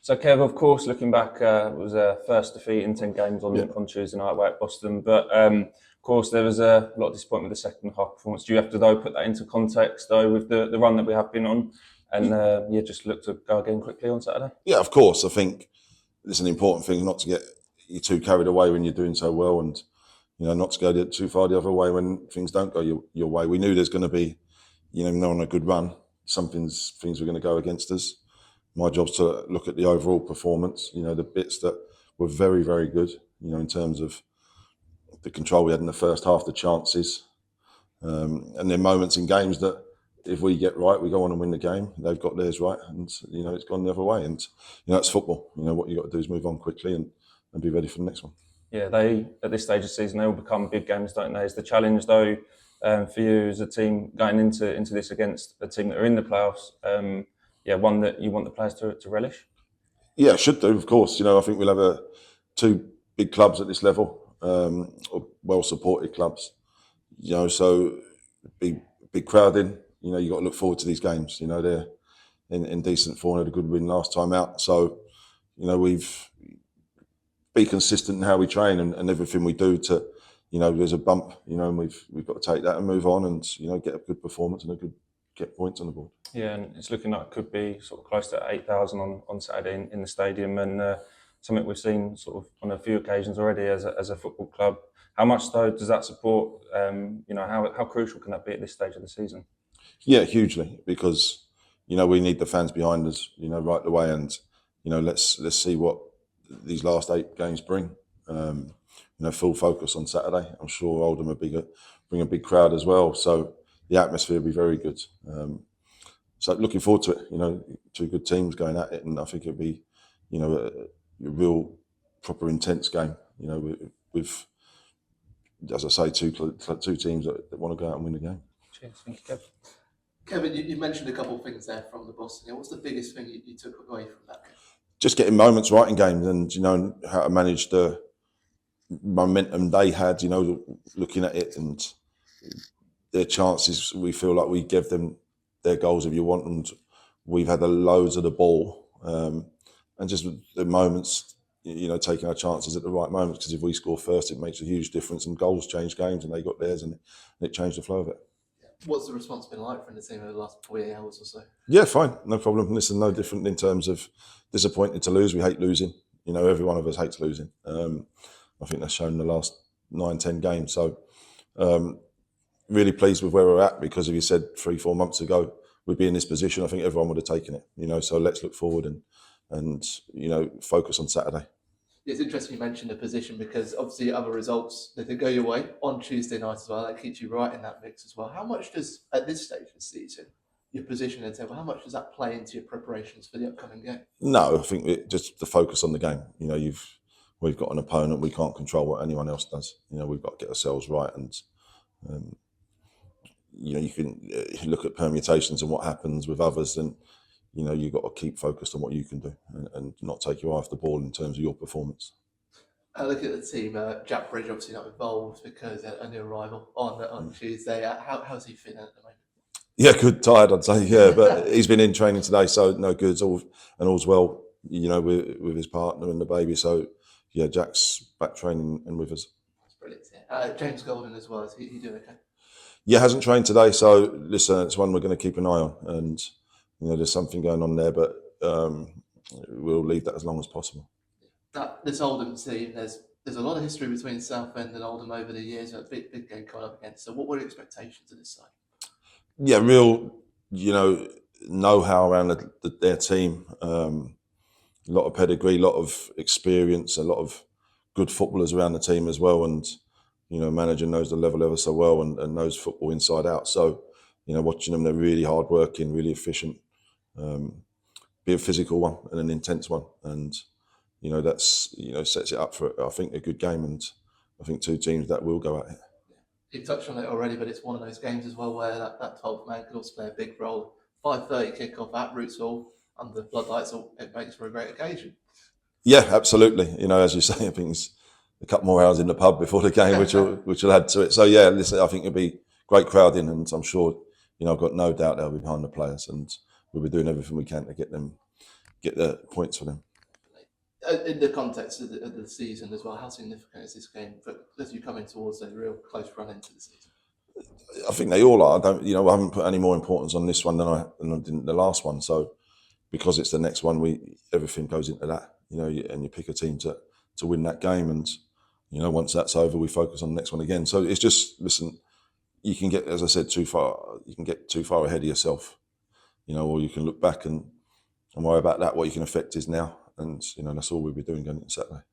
So, Kev, of course, looking back, it was a first defeat in 10 games on Tuesday night away at Boston. But, of course, there was a lot of disappointment with the second half performance. Do you have to, though, put that into context, though, with the run that we have been on? And, just look to go again quickly on Saturday? Yeah, of course. I think it's an important thing not to get you too carried away when you're doing so well, and not to go too far the other way when things don't go your way. We knew there's going to be, on a good run, things were going to go against us. My job's to look at the overall performance, the bits that were very, very good, in terms of the control we had in the first half, the chances, and then moments in games that if we get right, we go on and win the game. They've got theirs right, and it's gone the other way. And it's football. What you got to do is move on quickly and be ready for the next one. Yeah, they at this stage of the season they all become big games, don't they? Is the challenge though for you as a team going into this against a team that are in the playoffs? One that you want the players to relish? Yeah, should do, of course. I think we'll have two big clubs at this level, or well-supported clubs. So big crowd in. You got to look forward to these games. They're in decent form. Had a good win last time out. So, we've be consistent in how we train and everything we do to, there's a bump, and we've got to take that and move on and, get a good performance and get points on the board. Yeah, and it's looking like it could be sort of close to 8,000 on Saturday in the stadium, and something we've seen sort of on a few occasions already as a football club. How much though does that support? How crucial can that be at this stage of the season? Yeah, hugely, because we need the fans behind us, right the way, and let's see what these last 8 games bring. Full focus on Saturday. I'm sure Oldham will bring a big crowd as well, so the atmosphere will be very good. So looking forward to it. Two good teams going at it, and I think it'll be, a real proper intense game. With as I say, two teams that want to go out and win the game. Cheers, thank you, Kev. Kevin, you mentioned a couple of things there from the Boston. What's the biggest thing you took away from that game? Just getting moments right in games, and how to manage the momentum they had. Looking at it and their chances, we feel like we gave them their goals if you want, and we've had the loads of the ball, and just the moments, taking our chances at the right moments. Because if we score first, it makes a huge difference, and goals change games, and they got theirs, and it changed the flow of it. What's the response been like from the team over the last 48 hours or so? Yeah, fine, no problem. Listen, no different in terms of disappointed to lose. We hate losing. Every one of us hates losing. I think that's shown in the last 9-10 games. So, really pleased with where we're at, because if you said 3-4 months ago we'd be in this position, I think everyone would have taken it. So let's look forward and focus on Saturday. It's interesting you mentioned the position, because obviously other results, they did go your way on Tuesday night as well. That keeps you right in that mix as well. How much does, at this stage of the season, your position in the table, how much does that play into your preparations for the upcoming game? No, I think just the focus on the game. We've got an opponent. We can't control what anyone else does. We've got to get ourselves right, and you can look at permutations and what happens with others, and you've got to keep focused on what you can do and not take your eye off the ball in terms of your performance. Look at the team. Jack Bridge obviously not involved because a new arrival on Tuesday. How's he feeling at the moment? Yeah, good. Tired, I'd say. Yeah, but he's been in training today, so no good. All's well. With his partner and the baby. So yeah, Jack's back training and with us. That's brilliant. James Golden as well. Is he doing okay? Yeah, hasn't trained today. So listen, it's one we're going to keep an eye on, and there's something going on there, but we'll leave that as long as possible. This Oldham team, there's a lot of history between Southend and Oldham over the years. A big game coming up against. So what were your expectations of this side? Yeah, real, know-how around their team. A lot of pedigree, a lot of experience, a lot of good footballers around the team as well, and manager knows the level ever so well and knows football inside out. So watching them, they're really hard working, really efficient. Be a physical one and an intense one, and that's sets it up for, I think, a good game, and I think two teams that will go at it. You've touched on it already, but it's one of those games as well where that 12th man could also play a big role. 5:30 kickoff at Roots Hall under the floodlights, it makes for a great occasion. Yeah, absolutely. As you say, I think it's a couple more hours in the pub before the game, which will add to it. So yeah, listen, I think it'll be great crowding, and I'm sure I've got no doubt they'll be behind the players, and we'll be doing everything we can to get the points for them. in the context of the season as well, how significant is this game as you come in towards a real close run into the season? I think they all are. I haven't put any more importance on this one than I did the last one. So because it's the next one, everything goes into that. And you pick a team to win that game, and once that's over, we focus on the next one again. So it's just, listen, you can get, as I said, too far. You can get too far ahead of yourself, or you can look back and worry about that. What you can affect is now, and that's all we'll be doing going into Saturday.